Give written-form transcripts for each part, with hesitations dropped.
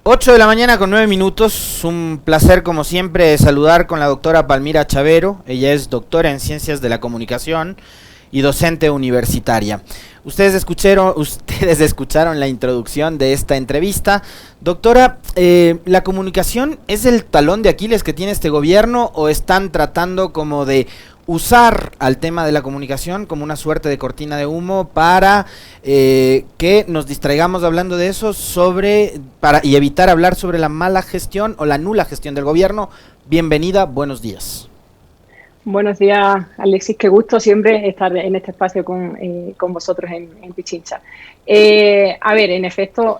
8 de la mañana con 9 minutos, un placer como siempre saludar con la doctora Palmira Chavero. Ella es doctora en Ciencias de la Comunicación y docente universitaria. Ustedes escucharon la introducción de esta entrevista. Doctora, ¿la comunicación es el talón de Aquiles que tiene este gobierno o están tratando como de usar al tema de la comunicación como una suerte de cortina de humo para que nos distraigamos hablando de eso y evitar hablar sobre la mala gestión o la nula gestión del gobierno? Bienvenida, buenos días. Buenos días, Alexis, qué gusto siempre estar en este espacio con vosotros en Pichincha. A ver, en efecto,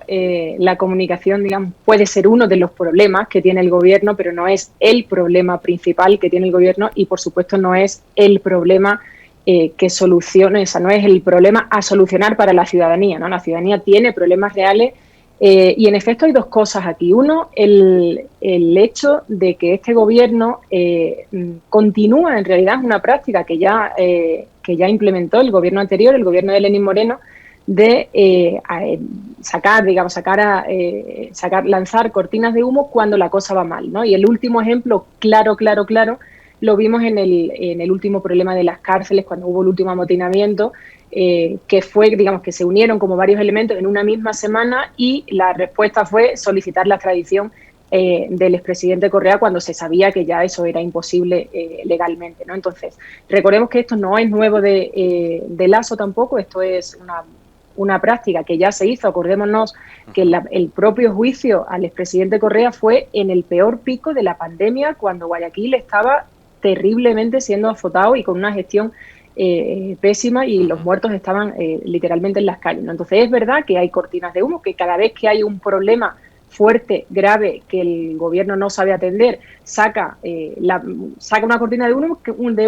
la comunicación, digamos, puede ser uno de los problemas que tiene el gobierno, pero no es el problema principal que tiene el gobierno y, por supuesto, no es el problema que solucione, o sea, no es el problema a solucionar para la ciudadanía, ¿no? La ciudadanía tiene problemas reales. Y en efecto hay dos cosas aquí. Uno, el hecho de que este gobierno continúa en realidad es una práctica que ya implementó el gobierno anterior, el gobierno de Lenín Moreno, de lanzar cortinas de humo cuando la cosa va mal, ¿no? Y el último ejemplo claro lo vimos en el último problema de las cárceles, cuando hubo el último amotinamiento, que fue, digamos, que se unieron como varios elementos en una misma semana y la respuesta fue solicitar la extradición del expresidente Correa cuando se sabía que ya eso era imposible legalmente, ¿no? Entonces, recordemos que esto no es nuevo de Lasso tampoco, esto es una práctica que ya se hizo. Acordémonos que el propio juicio al expresidente Correa fue en el peor pico de la pandemia, cuando Guayaquil estaba terriblemente siendo azotado y con una gestión pésima y los muertos estaban literalmente en las calles, ¿no? Entonces es verdad que hay cortinas de humo, que cada vez que hay un problema fuerte, grave, que el gobierno no sabe atender, saca una cortina de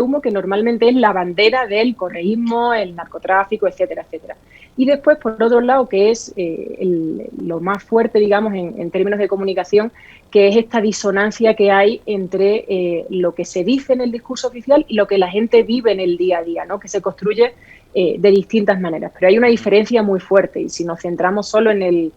humo que normalmente es la bandera del correísmo, el narcotráfico, etcétera, etcétera. Y después, por otro lado, que es lo más fuerte, digamos, en términos de comunicación, que es esta disonancia que hay entre lo que se dice en el discurso oficial y lo que la gente vive en el día a día, ¿no? Que se construye de distintas maneras. Pero hay una diferencia muy fuerte, y si nos centramos solo en el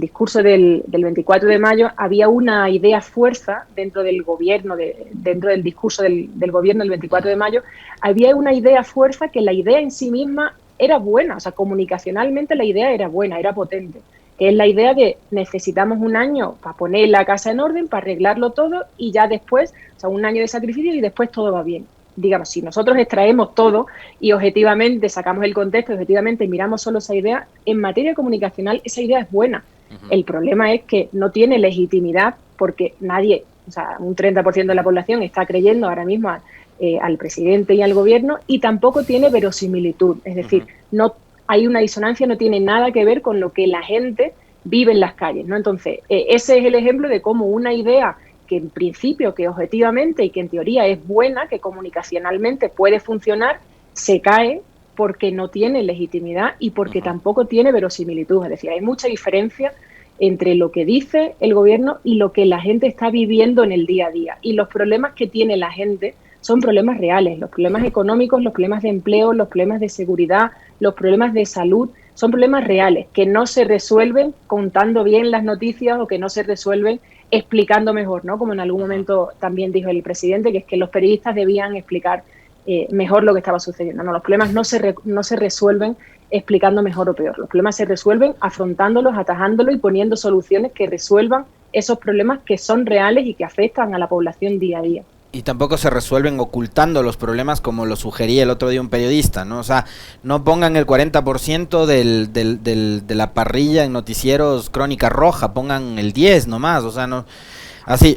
discurso del 24 de mayo, había una idea fuerza dentro del gobierno, dentro del discurso del gobierno del 24 de mayo, había una idea fuerza que la idea en sí misma era buena, o sea, comunicacionalmente la idea era buena, era potente, que es la idea de necesitamos un año para poner la casa en orden, para arreglarlo todo y ya después, o sea, un año de sacrificio y después todo va bien. Digamos, si nosotros extraemos todo y objetivamente sacamos el contexto, objetivamente miramos solo esa idea, en materia comunicacional esa idea es buena. El problema es que no tiene legitimidad porque nadie, o sea, un 30% de la población está creyendo ahora mismo al presidente y al gobierno, y tampoco tiene verosimilitud. Es decir, no hay una disonancia, no tiene nada que ver con lo que la gente vive en las calles, ¿no? Entonces, ese es el ejemplo de cómo una idea que en principio, que objetivamente y que en teoría es buena, que comunicacionalmente puede funcionar, se cae porque no tiene legitimidad y porque tampoco tiene verosimilitud. Es decir, hay mucha diferencia entre lo que dice el gobierno y lo que la gente está viviendo en el día a día. Y los problemas que tiene la gente son problemas reales, los problemas económicos, los problemas de empleo, los problemas de seguridad, los problemas de salud, son problemas reales que no se resuelven contando bien las noticias o que no se resuelven explicando mejor, ¿no? Como en algún momento también dijo el presidente, que es que los periodistas debían explicar mejor lo que estaba sucediendo. No, los problemas no se resuelven explicando mejor o peor. Los problemas se resuelven afrontándolos, atajándolos y poniendo soluciones que resuelvan esos problemas que son reales y que afectan a la población día a día. Y tampoco se resuelven ocultando los problemas como lo sugería el otro día un periodista, ¿no? O sea, no pongan el 40% de la parrilla en noticieros Crónica Roja, pongan el 10 nomás, o sea, no... Así,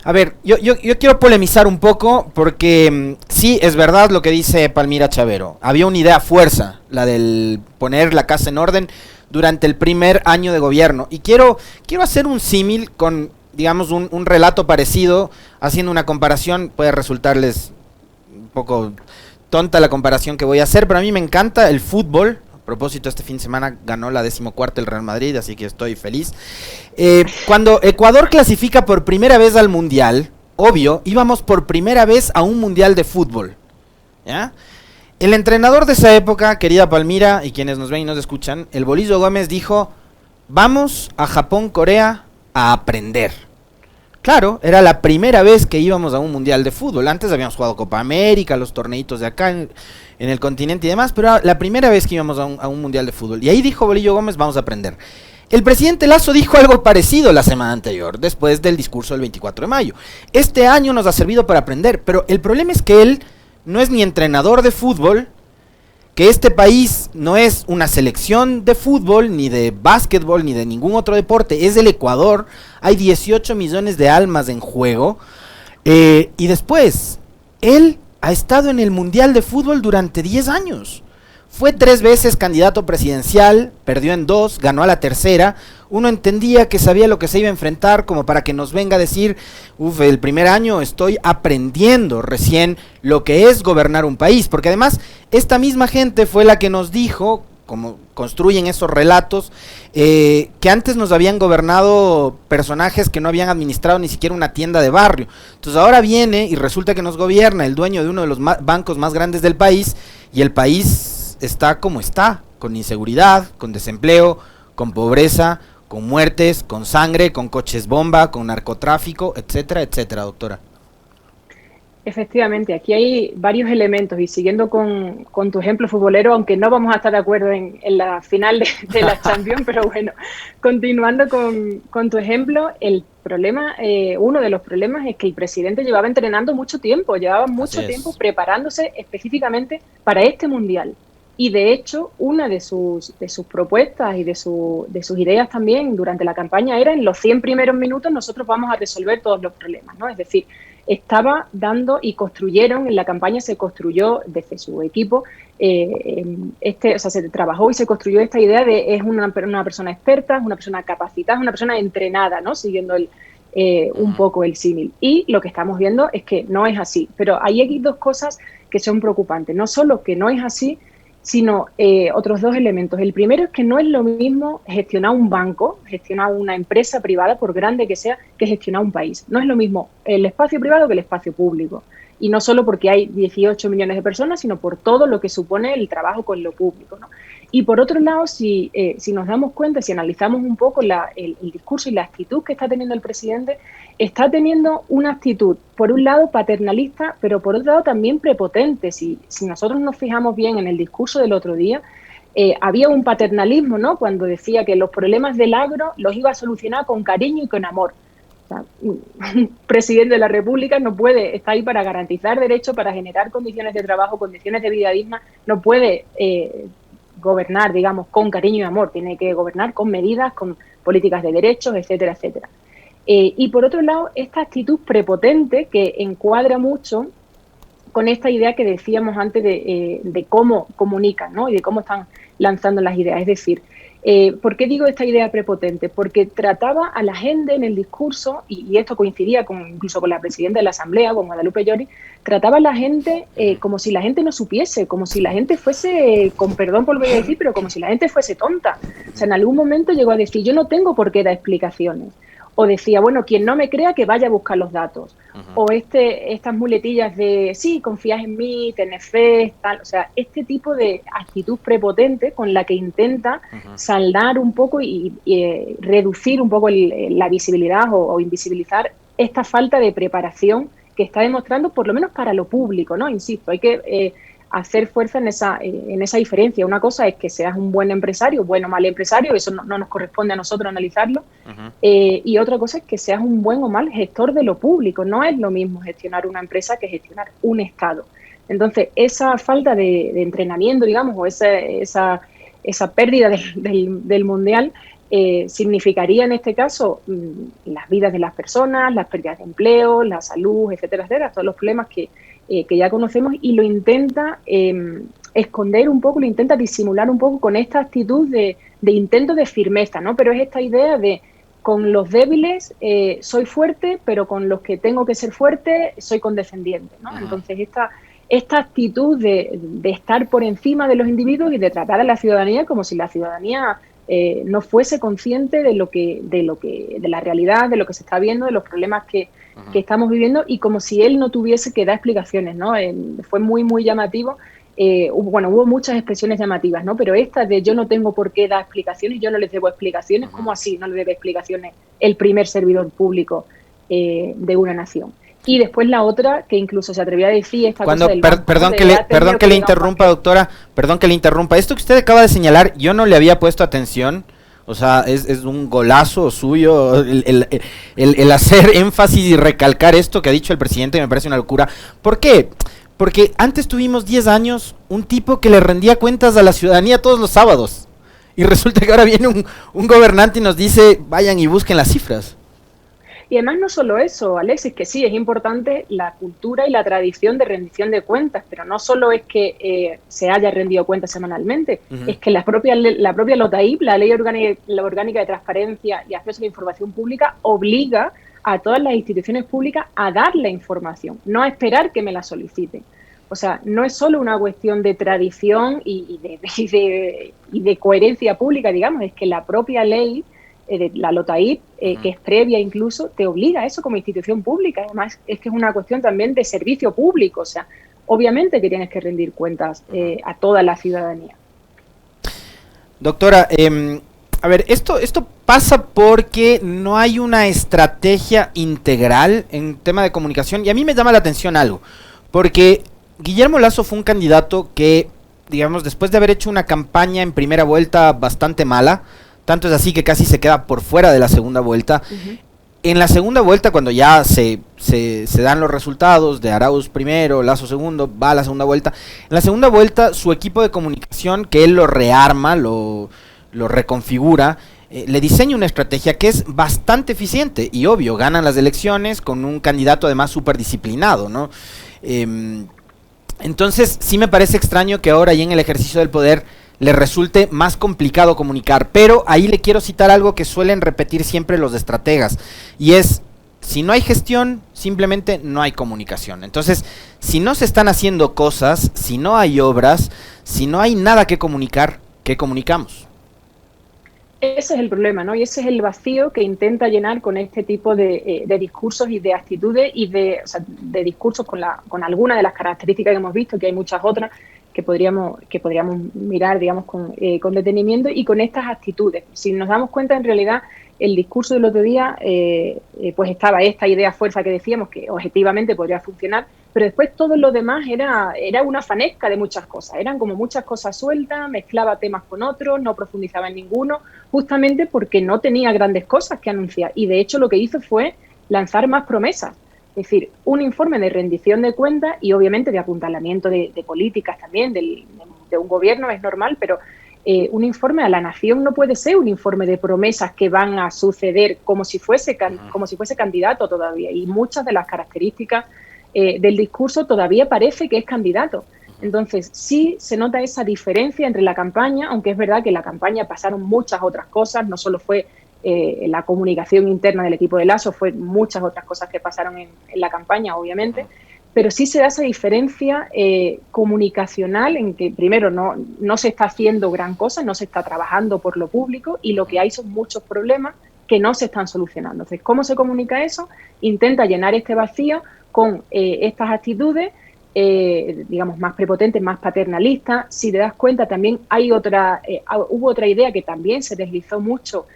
a ver, yo quiero polemizar un poco porque sí, es verdad lo que dice Palmira Chavero. Había una idea fuerza, la del poner la casa en orden durante el primer año de gobierno. Y quiero hacer un símil con, digamos, un relato parecido, haciendo una comparación. Puede resultarles un poco tonta la comparación que voy a hacer, pero a mí me encanta el fútbol. A propósito, este fin de semana ganó la 14ª el Real Madrid, así que estoy feliz. Cuando Ecuador clasifica por primera vez al Mundial, obvio, íbamos por primera vez a un Mundial de fútbol, ¿ya? El entrenador de esa época, querida Palmira, y quienes nos ven y nos escuchan, el Bolillo Gómez dijo: vamos a Japón, Corea, a aprender. Claro, era la primera vez que íbamos a un mundial de fútbol. Antes habíamos jugado Copa América, los torneitos de acá en el continente y demás, pero era la primera vez que íbamos a un mundial de fútbol. Y ahí dijo Bolillo Gómez, vamos a aprender. El presidente Lasso dijo algo parecido la semana anterior, después del discurso del 24 de mayo. Este año nos ha servido para aprender, pero el problema es que él no es ni entrenador de fútbol, que este país no es una selección de fútbol, ni de básquetbol, ni de ningún otro deporte, es el Ecuador, hay 18 millones de almas en juego, y después, él ha estado en el Mundial de Fútbol durante 10 años, fue 3 veces candidato presidencial, perdió en 2, ganó a la tercera. Uno entendía que sabía lo que se iba a enfrentar, como para que nos venga a decir, el primer año estoy aprendiendo recién lo que es gobernar un país, porque además esta misma gente fue la que nos dijo, como construyen esos relatos, que antes nos habían gobernado personajes que no habían administrado ni siquiera una tienda de barrio. Entonces ahora viene y resulta que nos gobierna el dueño de uno de los bancos más grandes del país, y el país está como está, con inseguridad, con desempleo, con pobreza, con muertes, con sangre, con coches bomba, con narcotráfico, etcétera, etcétera, doctora. Efectivamente, aquí hay varios elementos y siguiendo con tu ejemplo futbolero, aunque no vamos a estar de acuerdo en la final de la Champions, pero bueno, continuando con tu ejemplo, el problema, uno de los problemas es que el presidente llevaba entrenando mucho tiempo, preparándose específicamente para este Mundial. Y de hecho, una de sus propuestas y de sus ideas también durante la campaña era en los 100 primeros minutos nosotros vamos a resolver todos los problemas, ¿no? Es decir, estaba dando y construyeron, en la campaña se construyó desde su equipo, se trabajó y se construyó esta idea de es una persona experta, es una persona capacitada, es una persona entrenada, ¿no? Siguiendo un poco el símil. Y lo que estamos viendo es que no es así. Pero ahí hay dos cosas que son preocupantes. No solo que no es así, sino otros dos elementos. El primero es que no es lo mismo gestionar un banco, gestionar una empresa privada, por grande que sea, que gestionar un país. No es lo mismo el espacio privado que el espacio público. Y no solo porque hay 18 millones de personas, sino por todo lo que supone el trabajo con lo público, ¿no? Y por otro lado, si nos damos cuenta, si analizamos un poco el discurso y la actitud que está teniendo el presidente, está teniendo una actitud, por un lado, paternalista, pero por otro lado también prepotente. Si nosotros nos fijamos bien en el discurso del otro día, había un paternalismo, ¿no? Cuando decía que los problemas del agro los iba a solucionar con cariño y con amor. O sea, un presidente de la República no puede, está ahí para garantizar derechos, para generar condiciones de trabajo, condiciones de vida digna, no puede gobernar, digamos, con cariño y amor, tiene que gobernar con medidas, con políticas de derechos, etcétera, etcétera. Y por otro lado, esta actitud prepotente que encuadra mucho con esta idea que decíamos antes de cómo comunican, ¿no? Y de cómo están lanzando las ideas. Es decir, ¿por qué digo esta idea prepotente? Porque trataba a la gente en el discurso, y esto coincidía incluso con la presidenta de la Asamblea, con Guadalupe Llori, trataba a la gente como si la gente no supiese, como si la gente fuese, con perdón por lo que voy a decir, pero como si la gente fuese tonta. O sea, en algún momento llegó a decir, yo no tengo por qué dar explicaciones. O decía, bueno, quien no me crea que vaya a buscar los datos. O estas muletillas de, sí, confías en mí, tenés fe, tal. O sea, este tipo de actitud prepotente con la que intenta saldar un poco y reducir un poco la visibilidad o invisibilizar esta falta de preparación que está demostrando, por lo menos para lo público, ¿no? Insisto, hay que hacer fuerza en esa diferencia. Una cosa es que seas un buen empresario, bueno o mal empresario, eso no nos corresponde a nosotros analizarlo, y otra cosa es que seas un buen o mal gestor de lo público. No es lo mismo gestionar una empresa que gestionar un Estado. Entonces, esa falta de entrenamiento, digamos, o esa pérdida del Mundial significaría en este caso las vidas de las personas, las pérdidas de empleo, la salud, etcétera, etcétera, todos los problemas que ya conocemos, y lo intenta esconder un poco, lo intenta disimular un poco con esta actitud de intento de firmeza, ¿no? Pero es esta idea de con los débiles soy fuerte, pero con los que tengo que ser fuerte soy condescendiente, ¿no? Entonces esta actitud de estar por encima de los individuos y de tratar a la ciudadanía como si la ciudadanía no fuese consciente de la realidad, de lo que se está viendo, de los problemas que estamos viviendo, y como si él no tuviese que dar explicaciones, ¿no? Fue muy, muy llamativo hubo muchas expresiones llamativas, ¿no? Pero esta de yo no tengo por qué dar explicaciones, yo no les debo explicaciones, ¿cómo así no le debe explicaciones el primer servidor público de una nación? Y después la otra, que incluso se atrevía a decir esta cosa del banco, perdón que le interrumpa, doctora, perdón que le interrumpa. Esto que usted acaba de señalar, yo no le había puesto atención. O sea, es un golazo suyo el hacer énfasis y recalcar esto que ha dicho el presidente, me parece una locura. ¿Por qué? Porque antes tuvimos 10 años un tipo que le rendía cuentas a la ciudadanía todos los sábados. Y resulta que ahora viene un gobernante y nos dice, vayan y busquen las cifras. Y además no solo eso, Alexis, que sí, es importante la cultura y la tradición de rendición de cuentas, pero no solo es que se haya rendido cuentas semanalmente, es que la propia LOTAIP, la Ley Orgánica de Transparencia y Acceso a la Información Pública, obliga a todas las instituciones públicas a dar la información, no a esperar que me la soliciten. O sea, no es solo una cuestión de tradición y de coherencia pública, digamos, es que la propia ley de la LOTAIP, que es previa incluso, te obliga a eso como institución pública. Además, es que es una cuestión también de servicio público. O sea, obviamente que tienes que rendir cuentas a toda la ciudadanía. Doctora, a ver, esto pasa porque no hay una estrategia integral en tema de comunicación. Y a mí me llama la atención algo, porque Guillermo Lasso fue un candidato que, digamos, después de haber hecho una campaña en primera vuelta bastante mala, tanto es así que casi se queda por fuera de la segunda vuelta. En la segunda vuelta, cuando ya se dan los resultados de Arauz primero, Lasso segundo, va a la segunda vuelta. En la segunda vuelta, su equipo de comunicación, que él lo rearma, lo reconfigura, le diseña una estrategia que es bastante eficiente. Y obvio, ganan las elecciones con un candidato además súper disciplinado, ¿no? Entonces, sí me parece extraño que ahora, y en el ejercicio del poder, le resulte más complicado comunicar, pero ahí le quiero citar algo que suelen repetir siempre los estrategas, y es, si no hay gestión, simplemente no hay comunicación. Entonces, si no se están haciendo cosas, si no hay obras, si no hay nada que comunicar, ¿qué comunicamos? Ese es el problema, ¿no? Y ese es el vacío que intenta llenar con este tipo de discursos y de actitudes y de discursos con algunas de las características que hemos visto, que hay muchas otras, que podríamos mirar, digamos, con detenimiento, y con estas actitudes. Si nos damos cuenta, en realidad, el discurso del otro día, pues estaba esta idea fuerza que decíamos, que objetivamente podría funcionar, pero después todo lo demás era una fanesca de muchas cosas. Eran como muchas cosas sueltas, mezclaba temas con otros, no profundizaba en ninguno, justamente porque no tenía grandes cosas que anunciar. Y de hecho lo que hizo fue lanzar más promesas. Es decir, un informe de rendición de cuentas y obviamente de apuntalamiento de políticas también, de un gobierno es normal, pero un informe a la nación no puede ser un informe de promesas que van a suceder como si fuese candidato todavía. Y muchas de las características del discurso todavía parece que es candidato. Entonces, sí se nota esa diferencia entre la campaña, aunque es verdad que en la campaña pasaron muchas otras cosas, no solo fue la comunicación interna del equipo de Lasso, fue muchas otras cosas que pasaron en la campaña, obviamente, pero sí se da esa diferencia comunicacional en que, primero, no se está haciendo gran cosa, no se está trabajando por lo público y lo que hay son muchos problemas que no se están solucionando. Entonces, ¿cómo se comunica eso? Intenta llenar este vacío con estas actitudes, digamos, más prepotentes, más paternalistas. Si te das cuenta, también hubo otra idea que también se deslizó mucho,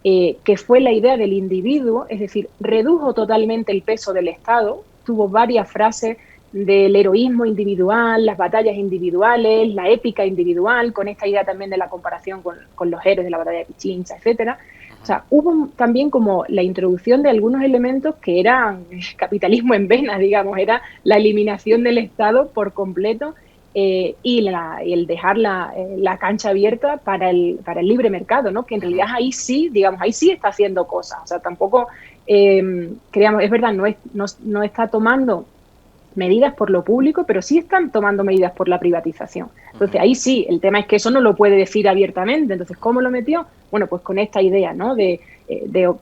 que fue la idea del individuo, es decir, redujo totalmente el peso del Estado, tuvo varias frases del heroísmo individual, las batallas individuales, la épica individual, con esta idea también de la comparación con los héroes de la batalla de Pichincha, etcétera. O sea, hubo también como la introducción de algunos elementos que eran capitalismo en venas, digamos, era la eliminación del Estado por completo, y el dejar la cancha abierta para el libre mercado, ¿no? Que en realidad ahí sí, digamos, ahí sí está haciendo cosas. O sea, tampoco, creamos, es verdad, no está tomando medidas por lo público, pero sí están tomando medidas por la privatización. Entonces, ahí sí, el tema es que eso no lo puede decir abiertamente. Entonces, ¿cómo lo metió? Bueno, pues con esta idea, ¿no? De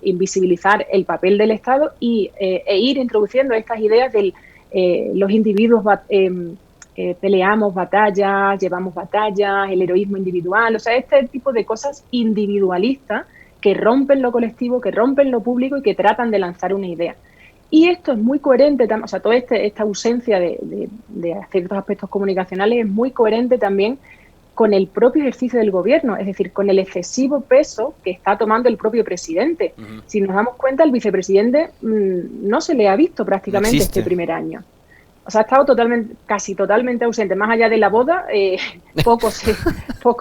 invisibilizar el papel del Estado e ir introduciendo estas ideas de los individuos peleamos batallas, llevamos batallas, el heroísmo individual, o sea, este tipo de cosas individualistas que rompen lo colectivo, que rompen lo público y que tratan de lanzar una idea. Y esto es muy coherente, o sea, toda esta ausencia de ciertos aspectos comunicacionales es muy coherente también con el propio ejercicio del gobierno, es decir, con el excesivo peso que está tomando el propio presidente. Si nos damos cuenta, el vicepresidente no se le ha visto prácticamente este primer año. O sea, ha estado casi totalmente ausente. Más allá de la boda, poco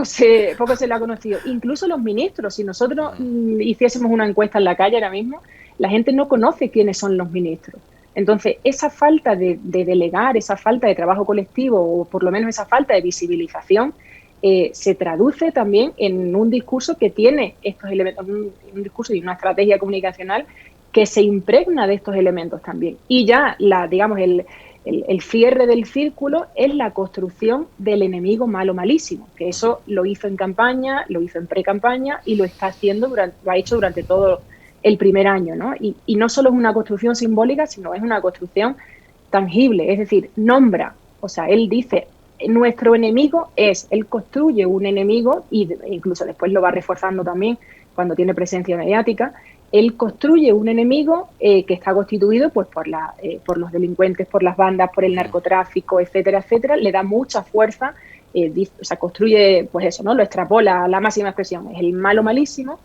se le ha conocido. Incluso los ministros, si nosotros hiciésemos una encuesta en la calle ahora mismo, la gente no conoce quiénes son los ministros. Entonces, esa falta de delegar, esa falta de trabajo colectivo, o por lo menos esa falta de visibilización, se traduce también en un discurso que tiene estos elementos, un discurso y una estrategia comunicacional que se impregna de estos elementos también. Y ya, digamos, el cierre del círculo es la construcción del enemigo malo malísimo, que eso lo hizo en campaña, lo hizo en pre-campaña y lo está haciendo, lo ha hecho durante todo el primer año, ¿no? Y no solo es una construcción simbólica, sino es una construcción tangible, es decir, nombra, o sea, él dice, nuestro enemigo él construye un enemigo, e incluso después lo va reforzando también cuando tiene presencia mediática, él construye un enemigo que está constituido pues por los delincuentes, por las bandas, por el narcotráfico, etcétera, etcétera, le da mucha fuerza, o sea, construye, pues eso, ¿no? Lo extrapola a la máxima expresión, es el malo malísimo.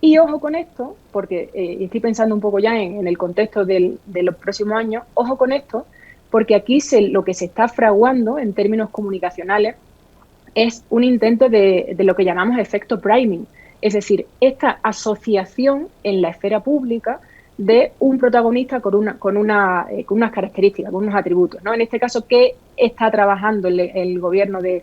Y ojo con esto, porque estoy pensando un poco ya en el contexto de los próximos años, ojo con esto, porque aquí lo que se está fraguando en términos comunicacionales es un intento de lo que llamamos efecto priming, es decir, esta asociación en la esfera pública de un protagonista con unas características, con unos atributos, ¿no? En este caso, ¿qué está trabajando el gobierno de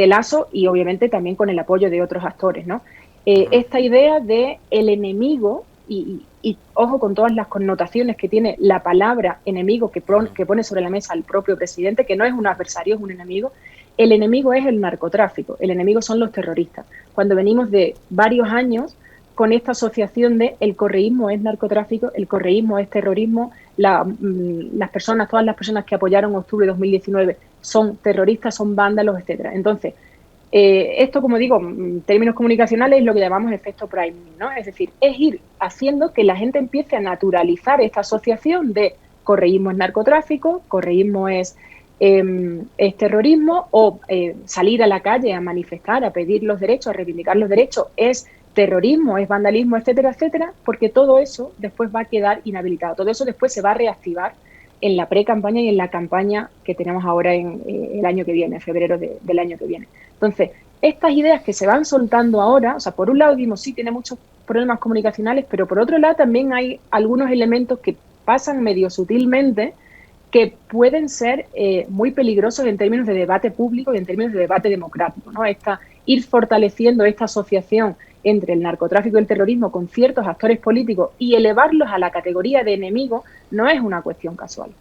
Lasso? Y obviamente también con el apoyo de otros actores, ¿no? Esta idea de el enemigo, y ojo con todas las connotaciones que tiene la palabra enemigo que pone sobre la mesa el propio presidente, que no es un adversario, es un enemigo. El enemigo es el narcotráfico, el enemigo son los terroristas. Cuando venimos de varios años con esta asociación de el correísmo es narcotráfico, el correísmo es terrorismo, todas las personas que apoyaron octubre de 2019 son terroristas, son vándalos, etcétera. Entonces, esto, como digo, en términos comunicacionales es lo que llamamos efecto priming, ¿no? Es decir, es ir haciendo que la gente empiece a naturalizar esta asociación de correísmo es narcotráfico, correísmo es terrorismo, o salir a la calle a manifestar, a pedir los derechos, a reivindicar los derechos, es terrorismo, es vandalismo, etcétera, etcétera, porque todo eso después va a quedar inhabilitado. Todo eso después se va a reactivar en la pre-campaña y en la campaña que tenemos ahora en el año que viene, en febrero del año que viene. Entonces, estas ideas que se van soltando ahora, o sea, por un lado dimos, sí, tiene muchos problemas comunicacionales, pero por otro lado también hay algunos elementos que pasan medio sutilmente que pueden ser muy peligrosos en términos de debate público y en términos de debate democrático, ¿no? Ir fortaleciendo esta asociación entre el narcotráfico y el terrorismo con ciertos actores políticos y elevarlos a la categoría de enemigo no es una cuestión casual.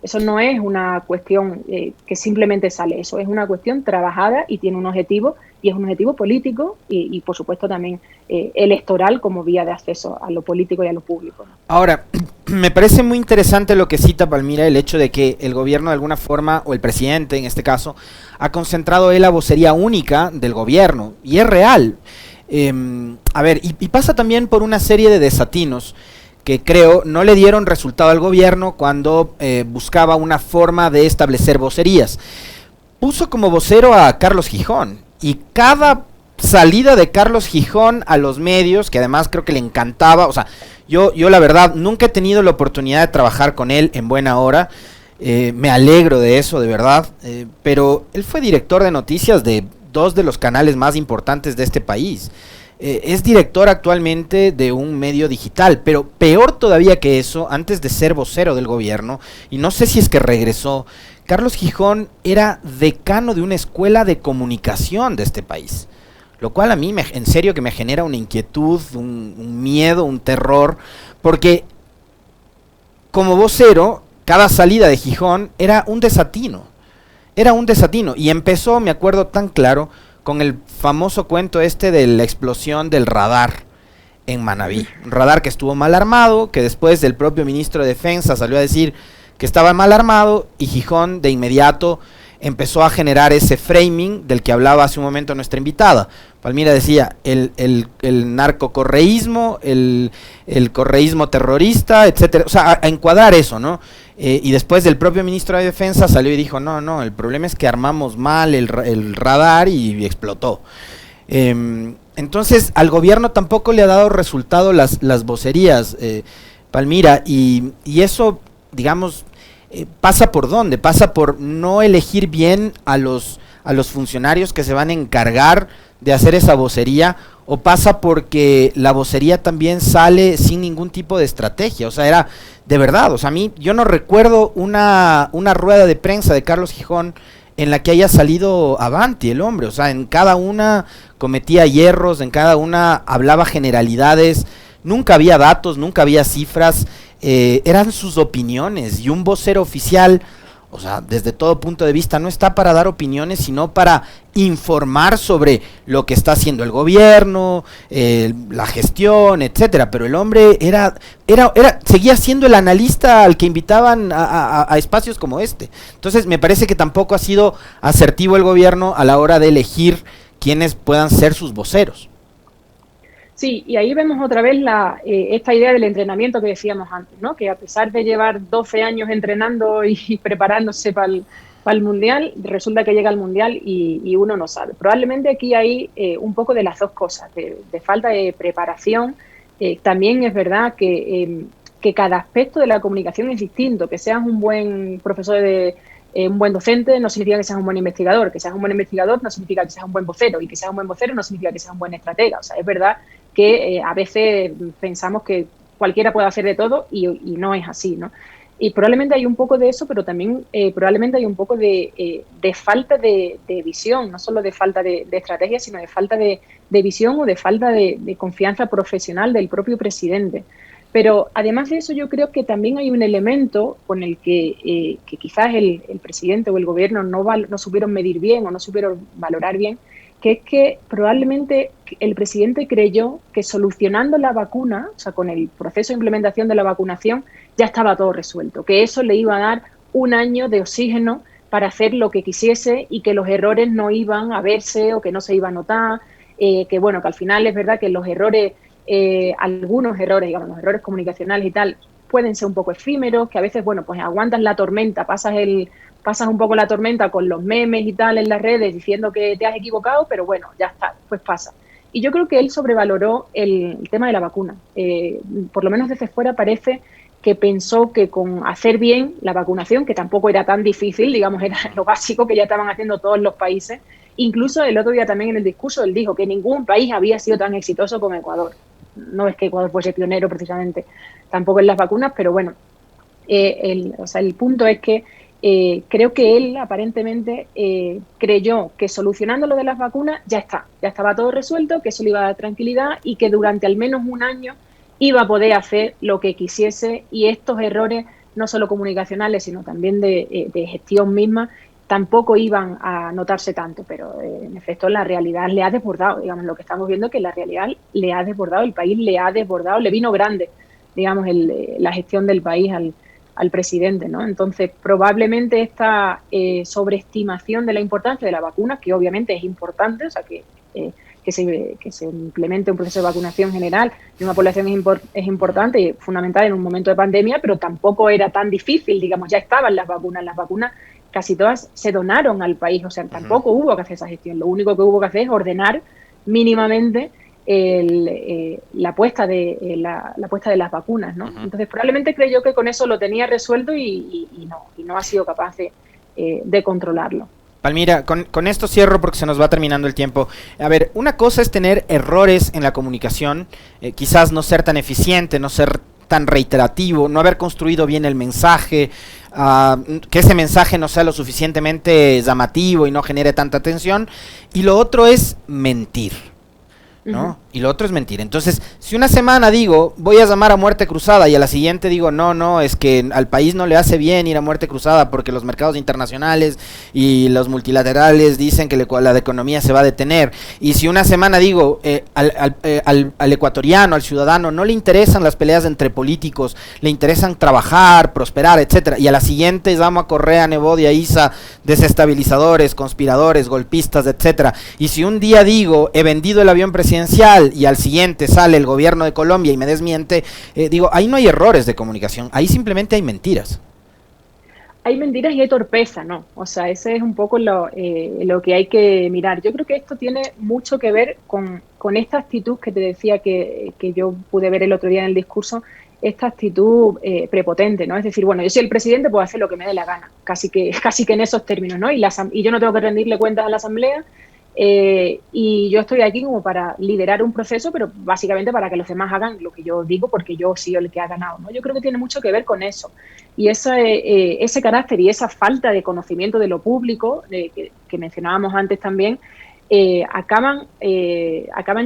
Eso no es una cuestión que simplemente sale, eso es una cuestión trabajada y tiene un objetivo, y es un objetivo político y por supuesto también electoral como vía de acceso a lo político y a lo público, ¿no? Ahora, me parece muy interesante lo que cita Palmira, el hecho de que el gobierno de alguna forma, o el presidente en este caso, ha concentrado la vocería única del gobierno, y es real. A ver, y pasa también por una serie de desatinos que creo no le dieron resultado al gobierno cuando buscaba una forma de establecer vocerías. Puso como vocero a Carlos Gijón, y cada salida de Carlos Gijón a los medios, que además creo que le encantaba, o sea, yo la verdad nunca he tenido la oportunidad de trabajar con él en buena hora, me alegro de eso, de verdad, pero él fue director de noticias de 2 de los canales más importantes de este país. Es director actualmente de un medio digital, pero peor todavía que eso, antes de ser vocero del gobierno, y no sé si es que regresó, Carlos Gijón era decano de una escuela de comunicación de este país, lo cual a mí en serio que me genera una inquietud, un miedo, un terror, porque como vocero, cada salida de Gijón era un desatino, y empezó, me acuerdo tan claro, con el famoso cuento de la explosión del radar en Manabí. Un radar que estuvo mal armado, que después el propio ministro de Defensa salió a decir que estaba mal armado, y Gijón de inmediato empezó a generar ese framing del que hablaba hace un momento nuestra invitada. Palmira decía, el narcocorreísmo, el correísmo terrorista, etcétera, o sea, a encuadrar eso, ¿no? Y después el propio ministro de Defensa salió y dijo, no, el problema es que armamos mal el radar y explotó. Entonces, al gobierno tampoco le ha dado resultado las vocerías, Palmira, y eso, digamos, pasa por dónde, pasa por no elegir bien a los funcionarios que se van a encargar de hacer esa vocería, o pasa porque la vocería también sale sin ningún tipo de estrategia. O sea, era de verdad, o sea, yo no recuerdo una rueda de prensa de Carlos Gijón en la que haya salido avanti el hombre. O sea, en cada una cometía hierros, en cada una hablaba generalidades, nunca había datos, nunca había cifras, eran sus opiniones, y un vocero oficial, o sea, desde todo punto de vista, no está para dar opiniones, sino para informar sobre lo que está haciendo el gobierno, la gestión, etcétera. Pero el hombre seguía siendo el analista al que invitaban a espacios como este. Entonces, me parece que tampoco ha sido asertivo el gobierno a la hora de elegir quienes puedan ser sus voceros. Sí, y ahí vemos otra vez esta idea del entrenamiento que decíamos antes, ¿no? Que a pesar de llevar 12 años entrenando y preparándose para el Mundial, resulta que llega al Mundial y uno no sabe. Probablemente aquí hay un poco de las dos cosas, de falta de preparación. También es verdad que cada aspecto de la comunicación es distinto. Que seas un buen profesor un buen docente no significa que seas un buen investigador, que seas un buen investigador no significa que seas un buen vocero, y que seas un buen vocero no significa que seas un buen estratega. O sea, es verdad que a veces pensamos que cualquiera puede hacer de todo y no es así, ¿no? Y probablemente hay un poco de eso, pero también probablemente hay un poco de falta de visión, no solo de falta de estrategia, sino de falta de visión o de falta de confianza profesional del propio presidente. Pero además de eso, yo creo que también hay un elemento con el que quizás el presidente o el gobierno no supieron medir bien o no supieron valorar bien, que es que probablemente el presidente creyó que solucionando la vacuna, o sea, con el proceso de implementación de la vacunación, ya estaba todo resuelto, que eso le iba a dar un año de oxígeno para hacer lo que quisiese y que los errores no iban a verse o que no se iba a notar, que bueno, que al final es verdad que los errores, algunos errores, digamos, los errores comunicacionales y tal, pueden ser un poco efímeros, que a veces, bueno, pues aguantas la tormenta, pasas un poco la tormenta con los memes y tal en las redes diciendo que te has equivocado, pero bueno, ya está, pues pasa. Y yo creo que él sobrevaloró el tema de la vacuna. Por lo menos desde fuera parece que pensó que con hacer bien la vacunación, que tampoco era tan difícil, digamos, era lo básico que ya estaban haciendo todos los países. Incluso el otro día también en el discurso él dijo que ningún país había sido tan exitoso como Ecuador. No es que Ecuador fuese pionero precisamente tampoco en las vacunas, pero bueno, el punto es que creo que él aparentemente creyó que solucionando lo de las vacunas ya estaba todo resuelto, que eso le iba a dar tranquilidad y que durante al menos un año iba a poder hacer lo que quisiese, y estos errores, no solo comunicacionales, sino también de gestión misma, tampoco iban a notarse tanto, pero en efecto la realidad le ha desbordado, digamos, lo que estamos viendo es que la realidad le ha desbordado, el país le ha desbordado, le vino grande, digamos, la gestión del país al presidente, ¿no? Entonces, probablemente esta sobreestimación de la importancia de la vacuna, que obviamente es importante, o sea, que se implemente un proceso de vacunación general de una población es importante y fundamental en un momento de pandemia, pero tampoco era tan difícil, digamos, ya estaban las vacunas casi todas se donaron al país, o sea, tampoco hubo que hacer esa gestión, lo único que hubo que hacer es ordenar mínimamente la puesta de las vacunas, ¿no? Entonces probablemente creyó que con eso lo tenía resuelto y no ha sido capaz de controlarlo. Palmira, con esto cierro porque se nos va terminando el tiempo. A ver, una cosa es tener errores en la comunicación, quizás no ser tan eficiente, no ser tan reiterativo, no haber construido bien el mensaje, que ese mensaje no sea lo suficientemente llamativo y no genere tanta atención. Y lo otro es mentir, ¿no? y lo otro es mentira. Entonces, si una semana digo, voy a llamar a muerte cruzada, y a la siguiente digo, no, es que al país no le hace bien ir a muerte cruzada porque los mercados internacionales y los multilaterales dicen que la economía se va a detener, y si una semana digo, al ecuatoriano, al ciudadano, no le interesan las peleas entre políticos, le interesan trabajar, prosperar, etcétera, y a la siguiente llamo a Correa, Nebot y a Isa desestabilizadores, conspiradores, golpistas, etcétera, y si un día digo, he vendido el avión presidencial, y al siguiente sale el gobierno de Colombia y me desmiente, digo, ahí no hay errores de comunicación, ahí simplemente hay mentiras. Hay mentiras y hay torpeza, ¿no? O sea, ese es un poco lo que hay que mirar. Yo creo que esto tiene mucho que ver con esta actitud que te decía que yo pude ver el otro día en el discurso, esta actitud prepotente, ¿no? Es decir, bueno, yo soy el presidente, puedo hacer lo que me dé la gana, casi que en esos términos, ¿no? Y yo no tengo que rendirle cuentas a la Asamblea, y yo estoy aquí como para liderar un proceso, pero básicamente para que los demás hagan lo que yo digo, porque yo soy el que ha ganado, ¿no? Yo creo que tiene mucho que ver con eso. Y ese carácter y esa falta de conocimiento de lo público, que mencionábamos antes también, acaban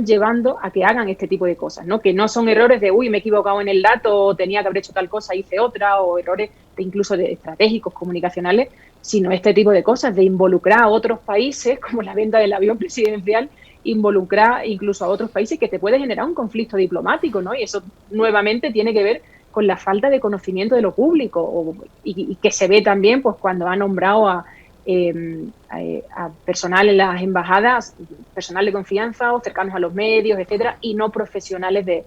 llevando a que hagan este tipo de cosas, ¿no? Que no son errores de, uy, me he equivocado en el dato, o tenía que haber hecho tal cosa, hice otra, o errores incluso estratégicos, comunicacionales, sino este tipo de cosas, de involucrar a otros países, como la venta del avión presidencial, involucrar incluso a otros países, que te puede generar un conflicto diplomático, ¿no? Y eso nuevamente tiene que ver con la falta de conocimiento de lo público, y que se ve también pues cuando ha nombrado a personal en las embajadas, personal de confianza o cercanos a los medios, etcétera, y no profesionales de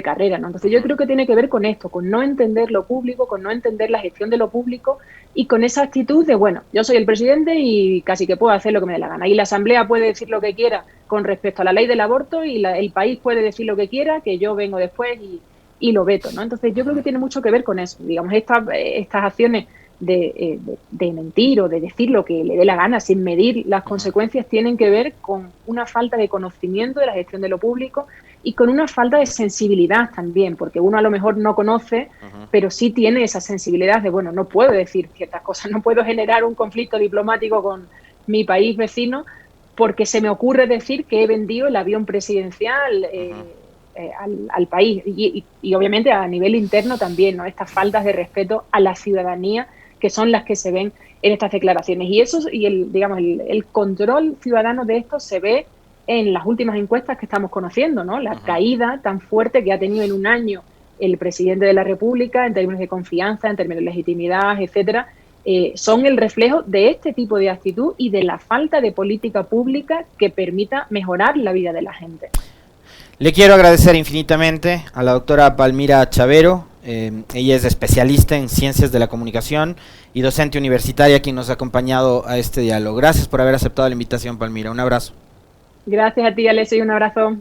carrera, ¿no? Entonces yo creo que tiene que ver con esto, con no entender lo público, con no entender la gestión de lo público, y con esa actitud de, bueno, yo soy el presidente y casi que puedo hacer lo que me dé la gana. Y la Asamblea puede decir lo que quiera con respecto a la ley del aborto, y el país puede decir lo que quiera, que yo vengo después y lo veto, ¿no? Entonces yo creo que tiene mucho que ver con eso. Digamos, estas acciones de mentir o de decir lo que le dé la gana sin medir las consecuencias tienen que ver con una falta de conocimiento de la gestión de lo público, y con una falta de sensibilidad también, porque uno a lo mejor no conoce, pero sí tiene esa sensibilidad de, bueno, no puedo decir ciertas cosas, no puedo generar un conflicto diplomático con mi país vecino porque se me ocurre decir que he vendido el avión presidencial al país, y obviamente a nivel interno también, ¿no? Estas faltas de respeto a la ciudadanía que son las que se ven en estas declaraciones. Y eso, y el control ciudadano de esto se ve en las últimas encuestas que estamos conociendo, ¿no? La caída tan fuerte que ha tenido en un año el presidente de la República en términos de confianza, en términos de legitimidad, etcétera, son el reflejo de este tipo de actitud y de la falta de política pública que permita mejorar la vida de la gente. Le quiero agradecer infinitamente a la doctora Palmira Chavero. Ella es especialista en ciencias de la comunicación y docente universitaria, quien nos ha acompañado a este diálogo. Gracias por haber aceptado la invitación, Palmira. Un abrazo. Gracias a ti, Alessio, y un abrazo.